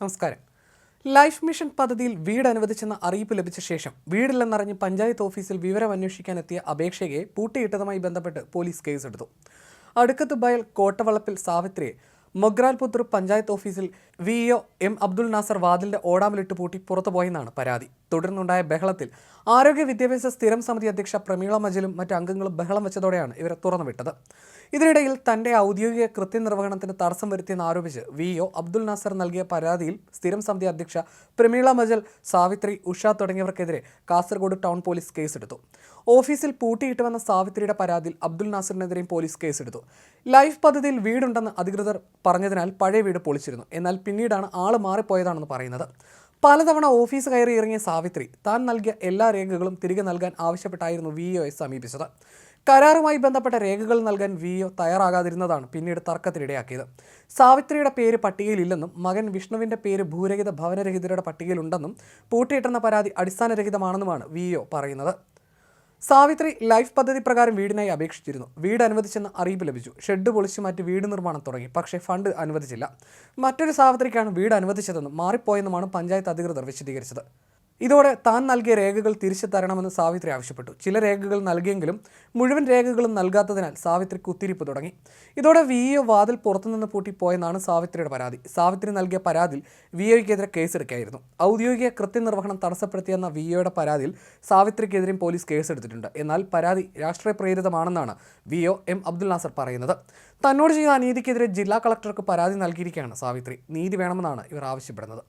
നമസ്കാരം. Life mission പദ്ധതിയിൽ വീട് അനുവദിച്ചെന്ന അറിയിപ്പ് ലഭിച്ച ശേഷം വീടില്ലെന്നറിഞ്ഞ് പഞ്ചായത്ത് ഓഫീസിൽ വിവരം അന്വേഷിക്കാനെത്തിയ അപേക്ഷകയെ പൂട്ടിയിട്ടതുമായി ബന്ധപ്പെട്ട് പോലീസ് കേസെടുത്തു. അടുക്കത്ത് ബയൽ കോട്ടവളപ്പിൽ സാവിത്രിയെ മൊഗ്രാൽപുത്തൂർ പഞ്ചായത്ത് ഓഫീസിൽ വിഇഒ എം അബ്ദുൽ നാസർ വാതിലിന്റെ ഓടാമലിട്ട് പൂട്ടി പുറത്തുപോയെന്നാണ് പരാതി. തുടർന്നുണ്ടായ ബഹളത്തിൽ ആരോഗ്യ വിദ്യാഭ്യാസ സ്ഥിരം സമിതി അധ്യക്ഷ പ്രമീള മജലും മറ്റ് അംഗങ്ങളും ബഹളം വെച്ചതോടെയാണ് ഇവരെ തുറന്നുവിട്ടത്. ഇതിനിടയിൽ തന്റെ ഔദ്യോഗിക കൃത്യനിർവഹണത്തിന് തടസ്സം വരുത്തിയെന്ന് ആരോപിച്ച് വിഇഒ അബ്ദുൽ നാസർ നൽകിയ പരാതിയിൽ സ്ഥിരം സമിതി അധ്യക്ഷ പ്രമീള മജൽ, സാവിത്രി, ഉഷ തുടങ്ങിയവർക്കെതിരെ കാസർഗോഡ് ടൗൺ പോലീസ് കേസെടുത്തു. ഓഫീസിൽ പൂട്ടിയിട്ടുവെന്ന സാവിത്രിയുടെ പരാതിയിൽ അബ്ദുൽ നാസറിനെതിരെയും പോലീസ് കേസെടുത്തു. ലൈഫ് പദ്ധതിയിൽ വീടുണ്ടെന്ന് അധികൃതർ പറഞ്ഞതിനാൽ പഴയ വീട് പൊളിച്ചിരുന്നു. എന്നാൽ പിന്നീടാണ് ആള് മാറിപ്പോയതാണെന്ന് പറയുന്നത്. പലതവണ ഓഫീസ് കയറി ഇറങ്ങിയ സാവിത്രി താൻ നൽകിയ എല്ലാ രേഖകളും തിരികെ നൽകാൻ ആവശ്യപ്പെട്ടായിരുന്നു വിഇഒയെ സമീപിച്ചത്. കരാറുമായി ബന്ധപ്പെട്ട രേഖകൾ നൽകാൻ വിഇഒ തയ്യാറാകാതിരുന്നതാണ് പിന്നീട് തർക്കത്തിനിടയാക്കിയത്. സാവിത്രിയുടെ പേര് പട്ടികയിലില്ലെന്നും മകൻ വിഷ്ണുവിന്റെ പേര് ഭൂരഹിത ഭവനരഹിതരുടെ പട്ടികയിലുണ്ടെന്നും പൂട്ടിയിട്ടെന്ന പരാതി അടിസ്ഥാനരഹിതമാണെന്നുമാണ് വിഇഒ പറയുന്നത്. സാവിത്രി ലൈഫ് പദ്ധതി പ്രകാരം വീടിനായി അപേക്ഷിച്ചിരുന്നു. വീട് അനുവദിച്ചെന്ന് അറിയിപ്പ് ലഭിച്ചു. ഷെഡ് പൊളിച്ച് മറ്റ് വീട് നിർമ്മാണം തുടങ്ങി. പക്ഷേ ഫണ്ട് അനുവദിച്ചില്ല. മറ്റൊരു സാവിത്രിക്കാണ് വീട് അനുവദിച്ചതെന്നും മാറിപ്പോയെന്നുമാണ് പഞ്ചായത്ത് അധികൃതർ വിശദീകരിച്ചത്. ഇതോടെ താൻ നൽകിയ രേഖകൾ തിരിച്ചു തരണമെന്ന് സാവിത്രി ആവശ്യപ്പെട്ടു. ചില രേഖകൾ നൽകിയെങ്കിലും മുഴുവൻ രേഖകളും നൽകാത്തതിനാൽ സാവിത്രി കുത്തിരിപ്പ് തുടങ്ങി. ഇതോടെ വിഇഒ വാതിൽ പുറത്തുനിന്ന് പൂട്ടിപ്പോയെന്നാണ് സാവിത്രിയുടെ പരാതി. സാവിത്രി നൽകിയ പരാതിയിൽ വിഇഒയ്ക്കെതിരെ കേസെടുക്കുകയായിരുന്നു. ഔദ്യോഗിക കൃത്യനിർവഹണം തടസ്സപ്പെടുത്തിയെന്ന വിഇഒയുടെ പരാതിയിൽ സാവിത്രിക്കെതിരെയും പോലീസ് കേസെടുത്തിട്ടുണ്ട്. എന്നാൽ പരാതി രാഷ്ട്രീയ പ്രേരിതമാണെന്നാണ് വിഇഒ എം അബ്ദുൽ നാസർ പറയുന്നത്. തന്നോട് ചെയ്ത അനീതിക്കെതിരെ ജില്ലാ കളക്ടർക്ക് പരാതി നൽകിയിരിക്കുകയാണ് സാവിത്രി. നീതി വേണമെന്നാണ് ഇവർ ആവശ്യപ്പെടുന്നത്.